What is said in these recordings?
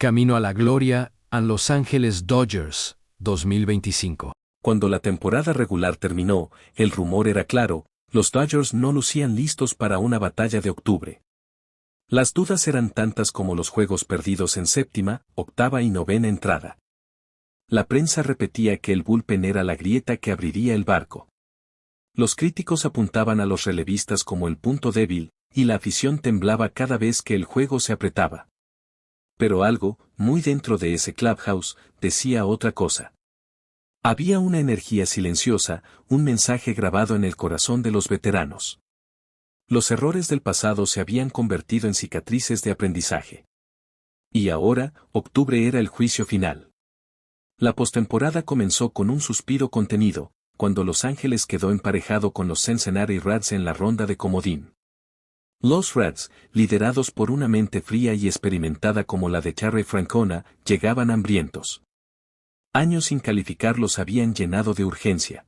Camino a la gloria, a Los Ángeles Dodgers, 2025. Cuando la temporada regular terminó, el rumor era claro, los Dodgers no lucían listos para una batalla de octubre. Las dudas eran tantas como los juegos perdidos en séptima, octava y novena entrada. La prensa repetía que el bullpen era la grieta que abriría el barco. Los críticos apuntaban a los relevistas como el punto débil, y la afición temblaba cada vez que el juego se apretaba. Pero algo, muy dentro de ese clubhouse, decía otra cosa. Había una energía silenciosa, un mensaje grabado en el corazón de los veteranos. Los errores del pasado se habían convertido en cicatrices de aprendizaje. Y ahora, octubre era el juicio final. La postemporada comenzó con un suspiro contenido, cuando Los Ángeles quedó emparejado con los Cincinnati Reds en la ronda de comodín. Los Reds, liderados por una mente fría y experimentada como la de Terry Francona, llegaban hambrientos. Años sin calificar los habían llenado de urgencia.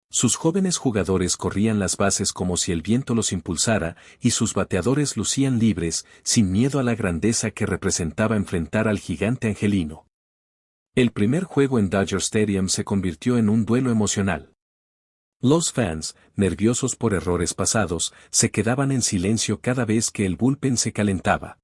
Sus jóvenes jugadores corrían las bases como si el viento los impulsara, y sus bateadores lucían libres, sin miedo a la grandeza que representaba enfrentar al gigante angelino. El primer juego en Dodger Stadium se convirtió en un duelo emocional. Los fans, nerviosos por errores pasados, se quedaban en silencio cada vez que el bullpen se calentaba.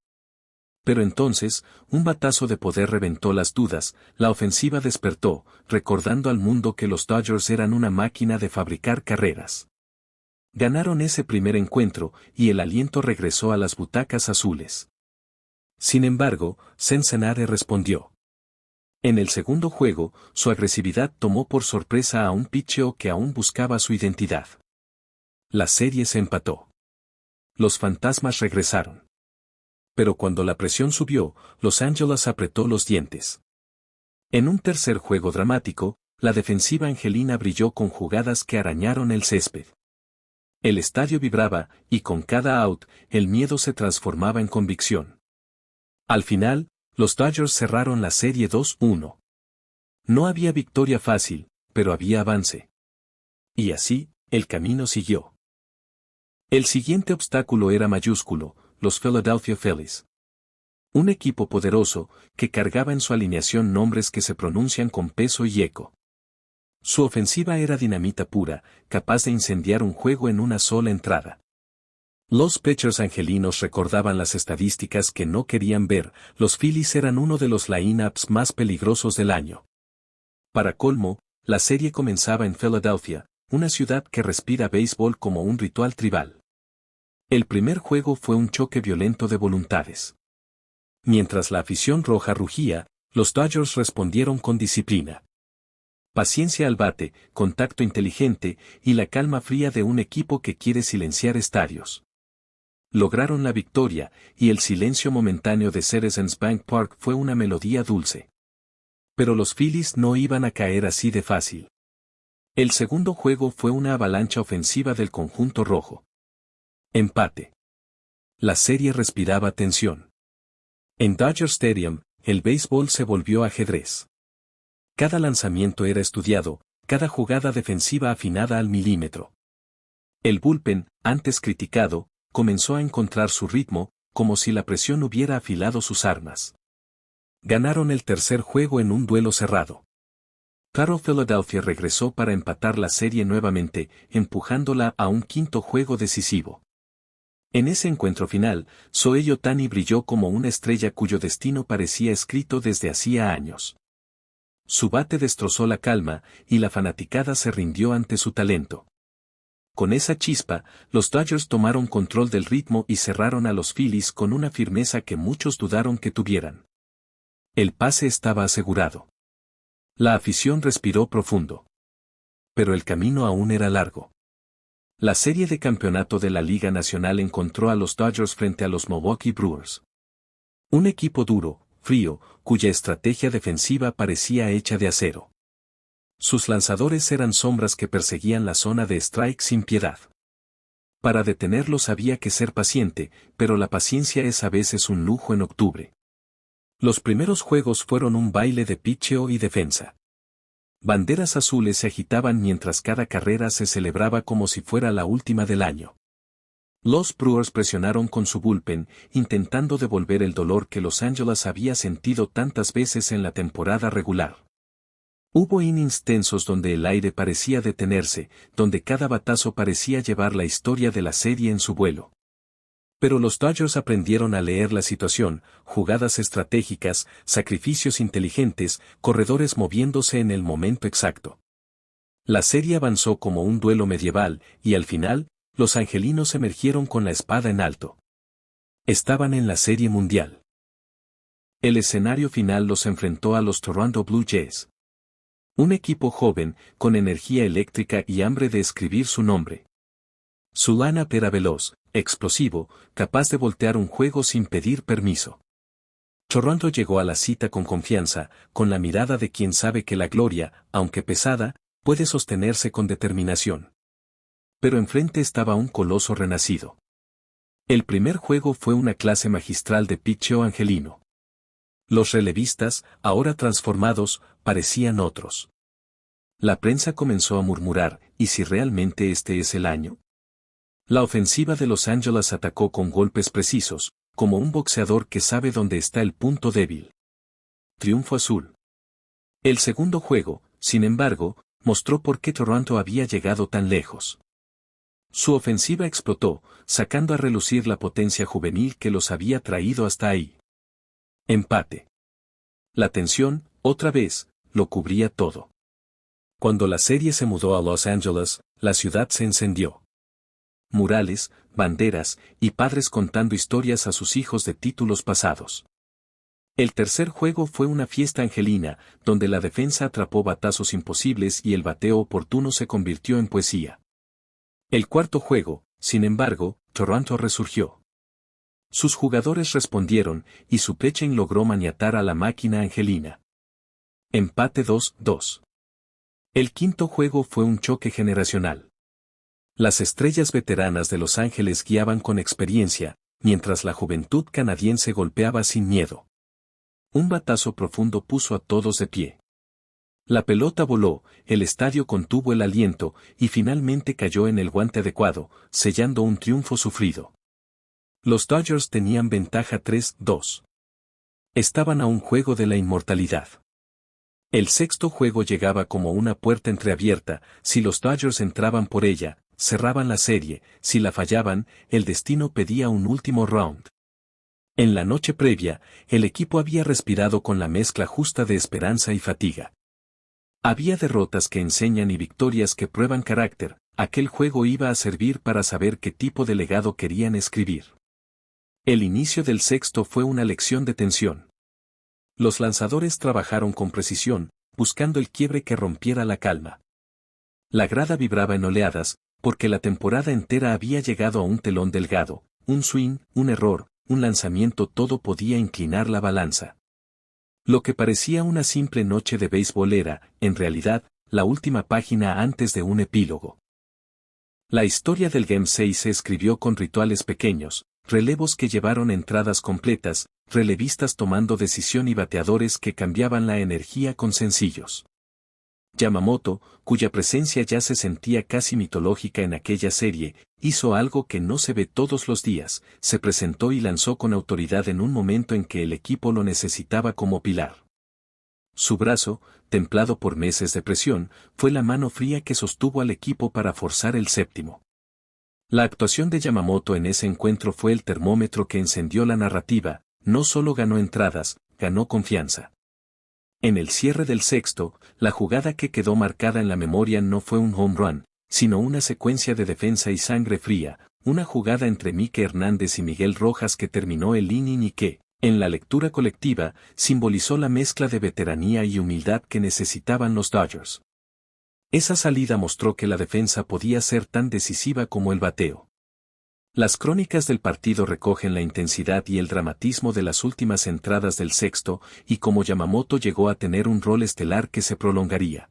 Pero entonces, un batazo de poder reventó las dudas, la ofensiva despertó, recordando al mundo que los Dodgers eran una máquina de fabricar carreras. Ganaron ese primer encuentro, y el aliento regresó a las butacas azules. Sin embargo, Cincinnati respondió. En el segundo juego, su agresividad tomó por sorpresa a un pitcheo que aún buscaba su identidad. La serie se empató. Los fantasmas regresaron. Pero cuando la presión subió, Los Ángeles apretó los dientes. En un tercer juego dramático, la defensiva angelina brilló con jugadas que arañaron el césped. El estadio vibraba, y con cada out, el miedo se transformaba en convicción. Al final, los Dodgers cerraron la serie 2-1. No había victoria fácil, pero había avance. Y así, el camino siguió. El siguiente obstáculo era mayúsculo, los Philadelphia Phillies. Un equipo poderoso, que cargaba en su alineación nombres que se pronuncian con peso y eco. Su ofensiva era dinamita pura, capaz de incendiar un juego en una sola entrada. Los pitchers angelinos recordaban las estadísticas que no querían ver, los Phillies eran uno de los line-ups más peligrosos del año. Para colmo, la serie comenzaba en Filadelfia, una ciudad que respira béisbol como un ritual tribal. El primer juego fue un choque violento de voluntades. Mientras la afición roja rugía, los Dodgers respondieron con disciplina. Paciencia al bate, contacto inteligente, y la calma fría de un equipo que quiere silenciar estadios. Lograron la victoria, y el silencio momentáneo de Citizens Bank Park fue una melodía dulce. Pero los Phillies no iban a caer así de fácil. El segundo juego fue una avalancha ofensiva del conjunto rojo. Empate. La serie respiraba tensión. En Dodger Stadium, el béisbol se volvió ajedrez. Cada lanzamiento era estudiado, cada jugada defensiva afinada al milímetro. El bullpen, antes criticado, comenzó a encontrar su ritmo, como si la presión hubiera afilado sus armas. Ganaron el tercer juego en un duelo cerrado. Claro, Philadelphia regresó para empatar la serie nuevamente, empujándola a un quinto juego decisivo. En ese encuentro final, Shohei Ohtani brilló como una estrella cuyo destino parecía escrito desde hacía años. Su bate destrozó la calma, y la fanaticada se rindió ante su talento. Con esa chispa, los Dodgers tomaron control del ritmo y cerraron a los Phillies con una firmeza que muchos dudaron que tuvieran. El pase estaba asegurado. La afición respiró profundo. Pero el camino aún era largo. La serie de campeonato de la Liga Nacional encontró a los Dodgers frente a los Milwaukee Brewers. Un equipo duro, frío, cuya estrategia defensiva parecía hecha de acero. Sus lanzadores eran sombras que perseguían la zona de strike sin piedad. Para detenerlos había que ser paciente, pero la paciencia es a veces un lujo en octubre. Los primeros juegos fueron un baile de pitcheo y defensa. Banderas azules se agitaban mientras cada carrera se celebraba como si fuera la última del año. Los Brewers presionaron con su bullpen, intentando devolver el dolor que Los Angeles había sentido tantas veces en la temporada regular. Hubo innings tensos donde el aire parecía detenerse, donde cada batazo parecía llevar la historia de la serie en su vuelo. Pero los Dodgers aprendieron a leer la situación, jugadas estratégicas, sacrificios inteligentes, corredores moviéndose en el momento exacto. La serie avanzó como un duelo medieval, y al final, los angelinos emergieron con la espada en alto. Estaban en la Serie Mundial. El escenario final los enfrentó a los Toronto Blue Jays. Un equipo joven, con energía eléctrica y hambre de escribir su nombre. Su lineup era veloz, explosivo, capaz de voltear un juego sin pedir permiso. Toronto llegó a la cita con confianza, con la mirada de quien sabe que la gloria, aunque pesada, puede sostenerse con determinación. Pero enfrente estaba un coloso renacido. El primer juego fue una clase magistral de pitcheo angelino. Los relevistas, ahora transformados, parecían otros. La prensa comenzó a murmurar, ¿y si realmente este es el año? La ofensiva de Los Angeles atacó con golpes precisos, como un boxeador que sabe dónde está el punto débil. Triunfo azul. El segundo juego, sin embargo, mostró por qué Toronto había llegado tan lejos. Su ofensiva explotó, sacando a relucir la potencia juvenil que los había traído hasta ahí. Empate. La tensión, otra vez, lo cubría todo. Cuando la serie se mudó a Los Angeles, la ciudad se encendió. Murales, banderas, y padres contando historias a sus hijos de títulos pasados. El tercer juego fue una fiesta angelina, donde la defensa atrapó batazos imposibles y el bateo oportuno se convirtió en poesía. El cuarto juego, sin embargo, Toronto resurgió. Sus jugadores respondieron, y su pitching logró maniatar a la máquina angelina. Empate 2-2. El quinto juego fue un choque generacional. Las estrellas veteranas de Los Ángeles guiaban con experiencia, mientras la juventud canadiense golpeaba sin miedo. Un batazo profundo puso a todos de pie. La pelota voló, el estadio contuvo el aliento, y finalmente cayó en el guante adecuado, sellando un triunfo sufrido. Los Dodgers tenían ventaja 3-2. Estaban a un juego de la inmortalidad. El sexto juego llegaba como una puerta entreabierta, si los Dodgers entraban por ella, cerraban la serie, si la fallaban, el destino pedía un último round. En la noche previa, el equipo había respirado con la mezcla justa de esperanza y fatiga. Había derrotas que enseñan y victorias que prueban carácter, aquel juego iba a servir para saber qué tipo de legado querían escribir. El inicio del sexto fue una lección de tensión. Los lanzadores trabajaron con precisión, buscando el quiebre que rompiera la calma. La grada vibraba en oleadas, porque la temporada entera había llegado a un telón delgado, un swing, un error, un lanzamiento, todo podía inclinar la balanza. Lo que parecía una simple noche de béisbol era, en realidad, la última página antes de un epílogo. La historia del Game 6 se escribió con rituales pequeños, relevos que llevaron entradas completas, relevistas tomando decisión y bateadores que cambiaban la energía con sencillos. Yamamoto, cuya presencia ya se sentía casi mitológica en aquella serie, hizo algo que no se ve todos los días, se presentó y lanzó con autoridad en un momento en que el equipo lo necesitaba como pilar. Su brazo, templado por meses de presión, fue la mano fría que sostuvo al equipo para forzar el séptimo. La actuación de Yamamoto en ese encuentro fue el termómetro que encendió la narrativa, no solo ganó entradas, ganó confianza. En el cierre del sexto, la jugada que quedó marcada en la memoria no fue un home run, sino una secuencia de defensa y sangre fría, una jugada entre Mike Hernández y Miguel Rojas que terminó el inning y que, en la lectura colectiva, simbolizó la mezcla de veteranía y humildad que necesitaban los Dodgers. Esa salida mostró que la defensa podía ser tan decisiva como el bateo. Las crónicas del partido recogen la intensidad y el dramatismo de las últimas entradas del sexto, y cómo Yamamoto llegó a tener un rol estelar que se prolongaría.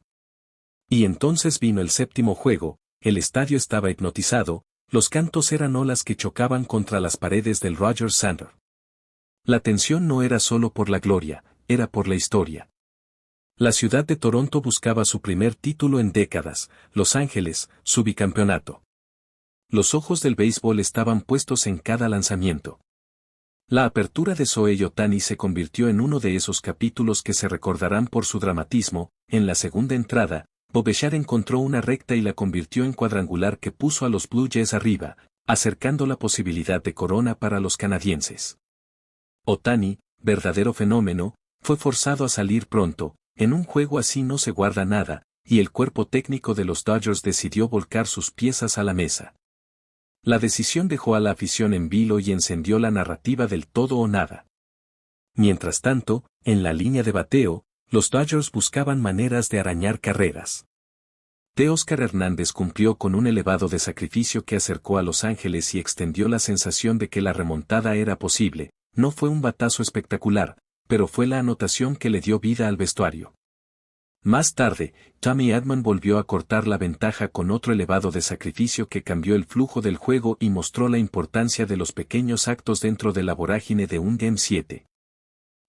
Y entonces vino el séptimo juego, el estadio estaba hipnotizado, los cantos eran olas que chocaban contra las paredes del Rogers Center. La tensión no era solo por la gloria, era por la historia. La ciudad de Toronto buscaba su primer título en décadas, Los Ángeles, su bicampeonato. Los ojos del béisbol estaban puestos en cada lanzamiento. La apertura de Shohei Ohtani se convirtió en uno de esos capítulos que se recordarán por su dramatismo. En la segunda entrada, Bobechar encontró una recta y la convirtió en cuadrangular que puso a los Blue Jays arriba, acercando la posibilidad de corona para los canadienses. Ohtani, verdadero fenómeno, fue forzado a salir pronto. En un juego así no se guarda nada, y el cuerpo técnico de los Dodgers decidió volcar sus piezas a la mesa. La decisión dejó a la afición en vilo y encendió la narrativa del todo o nada. Mientras tanto, en la línea de bateo, los Dodgers buscaban maneras de arañar carreras. Teóscar Hernández cumplió con un elevado de sacrificio que acercó a Los Ángeles y extendió la sensación de que la remontada era posible. No fue un batazo espectacular, pero fue la anotación que le dio vida al vestuario. Más tarde, Tommy Edman volvió a cortar la ventaja con otro elevado de sacrificio que cambió el flujo del juego y mostró la importancia de los pequeños actos dentro de la vorágine de un Game 7.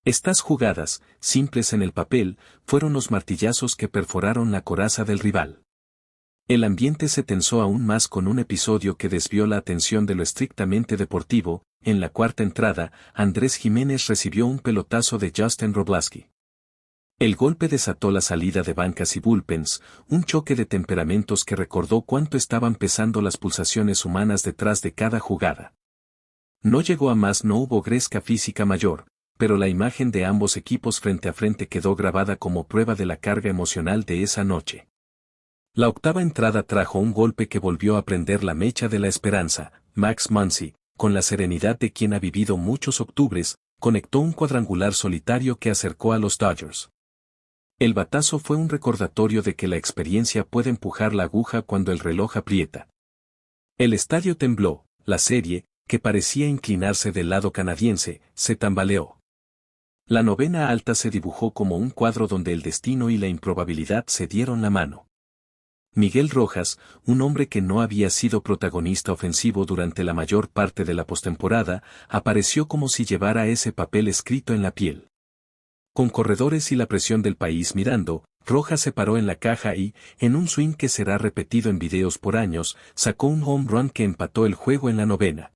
Estas jugadas, simples en el papel, fueron los martillazos que perforaron la coraza del rival. El ambiente se tensó aún más con un episodio que desvió la atención de lo estrictamente deportivo. En la cuarta entrada, Andrés Jiménez recibió un pelotazo de Justin Roblaski. El golpe desató la salida de bancas y bullpens, un choque de temperamentos que recordó cuánto estaban pesando las pulsaciones humanas detrás de cada jugada. No llegó a más, no hubo gresca física mayor, pero la imagen de ambos equipos frente a frente quedó grabada como prueba de la carga emocional de esa noche. La octava entrada trajo un golpe que volvió a prender la mecha de la esperanza. Max Muncy, con la serenidad de quien ha vivido muchos octubres, conectó un cuadrangular solitario que acercó a los Dodgers. El batazo fue un recordatorio de que la experiencia puede empujar la aguja cuando el reloj aprieta. El estadio tembló, la serie, que parecía inclinarse del lado canadiense, se tambaleó. La novena alta se dibujó como un cuadro donde el destino y la improbabilidad se dieron la mano. Miguel Rojas, un hombre que no había sido protagonista ofensivo durante la mayor parte de la postemporada, apareció como si llevara ese papel escrito en la piel. Con corredores y la presión del país mirando, Rojas se paró en la caja y, en un swing que será repetido en videos por años, sacó un home run que empató el juego en la novena.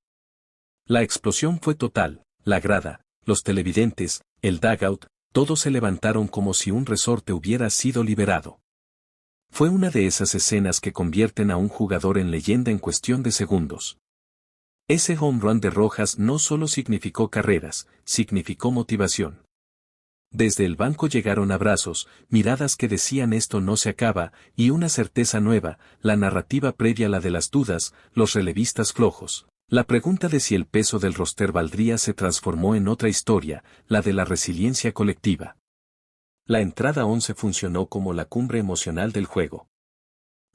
La explosión fue total, la grada, los televidentes, el dugout, todos se levantaron como si un resorte hubiera sido liberado. Fue una de esas escenas que convierten a un jugador en leyenda en cuestión de segundos. Ese home run de Rojas no solo significó carreras, significó motivación. Desde el banco llegaron abrazos, miradas que decían esto no se acaba, y una certeza nueva, la narrativa previa a la de las dudas, los relevistas flojos. La pregunta de si el peso del roster valdría se transformó en otra historia, la de la resiliencia colectiva. La entrada 11 funcionó como la cumbre emocional del juego.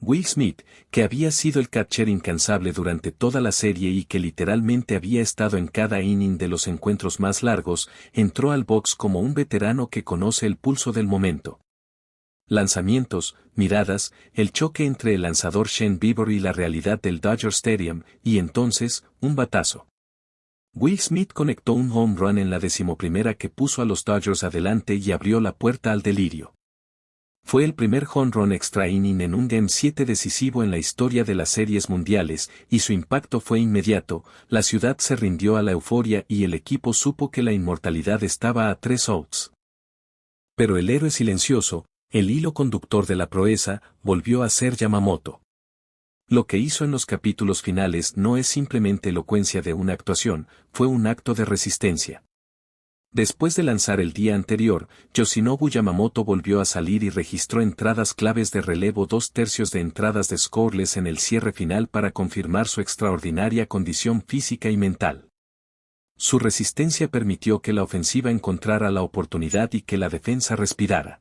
Will Smith, que había sido el catcher incansable durante toda la serie y que literalmente había estado en cada inning de los encuentros más largos, entró al box como un veterano que conoce el pulso del momento. Lanzamientos, miradas, el choque entre el lanzador Shane Bieber y la realidad del Dodger Stadium, y entonces, un batazo. Will Smith conectó un home run en la 11ª que puso a los Dodgers adelante y abrió la puerta al delirio. Fue el primer home run extra inning en un Game 7 decisivo en la historia de las series mundiales, y su impacto fue inmediato. La ciudad se rindió a la euforia y el equipo supo que la inmortalidad estaba a 3 outs. Pero el héroe silencioso, el hilo conductor de la proeza, volvió a ser Yamamoto. Lo que hizo en los capítulos finales no es simplemente elocuencia de una actuación, fue un acto de resistencia. Después de lanzar el día anterior, Yoshinobu Yamamoto volvió a salir y registró entradas claves de relevo, 2/3 de entradas de scoreless en el cierre final para confirmar su extraordinaria condición física y mental. Su resistencia permitió que la ofensiva encontrara la oportunidad y que la defensa respirara.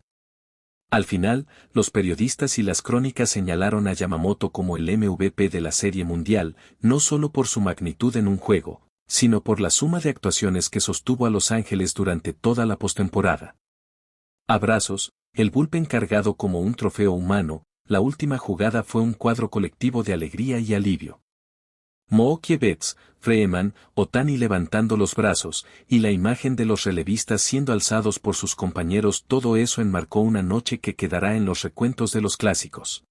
Al final, los periodistas y las crónicas señalaron a Yamamoto como el MVP de la Serie Mundial, no solo por su magnitud en un juego, sino por la suma de actuaciones que sostuvo a Los Ángeles durante toda la postemporada. Abrazos, el bullpen cargado como un trofeo humano, la última jugada fue un cuadro colectivo de alegría y alivio. Mookie Betts, Freeman, Ohtani levantando los brazos, y la imagen de los relevistas siendo alzados por sus compañeros, todo eso enmarcó una noche que quedará en los recuentos de los clásicos.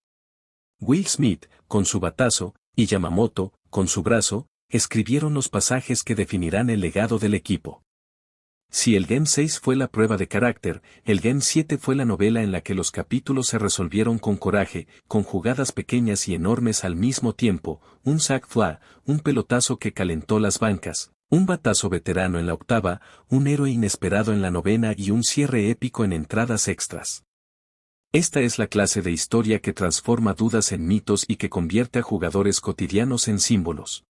Will Smith, con su batazo, y Yamamoto, con su brazo, escribieron los pasajes que definirán el legado del equipo. Si el Game 6 fue la prueba de carácter, el Game 7 fue la novela en la que los capítulos se resolvieron con coraje, con jugadas pequeñas y enormes al mismo tiempo, un sac fly, un pelotazo que calentó las bancas, un batazo veterano en la octava, un héroe inesperado en la novena y un cierre épico en entradas extras. Esta es la clase de historia que transforma dudas en mitos y que convierte a jugadores cotidianos en símbolos.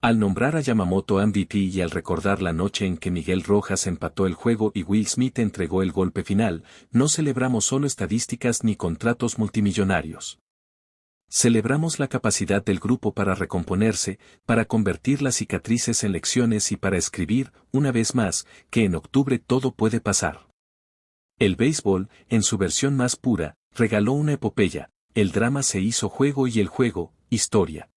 Al nombrar a Yamamoto MVP y al recordar la noche en que Miguel Rojas empató el juego y Will Smith entregó el golpe final, no celebramos solo estadísticas ni contratos multimillonarios. Celebramos la capacidad del grupo para recomponerse, para convertir las cicatrices en lecciones y para escribir, una vez más, que en octubre todo puede pasar. El béisbol, en su versión más pura, regaló una epopeya, el drama se hizo juego y el juego, historia.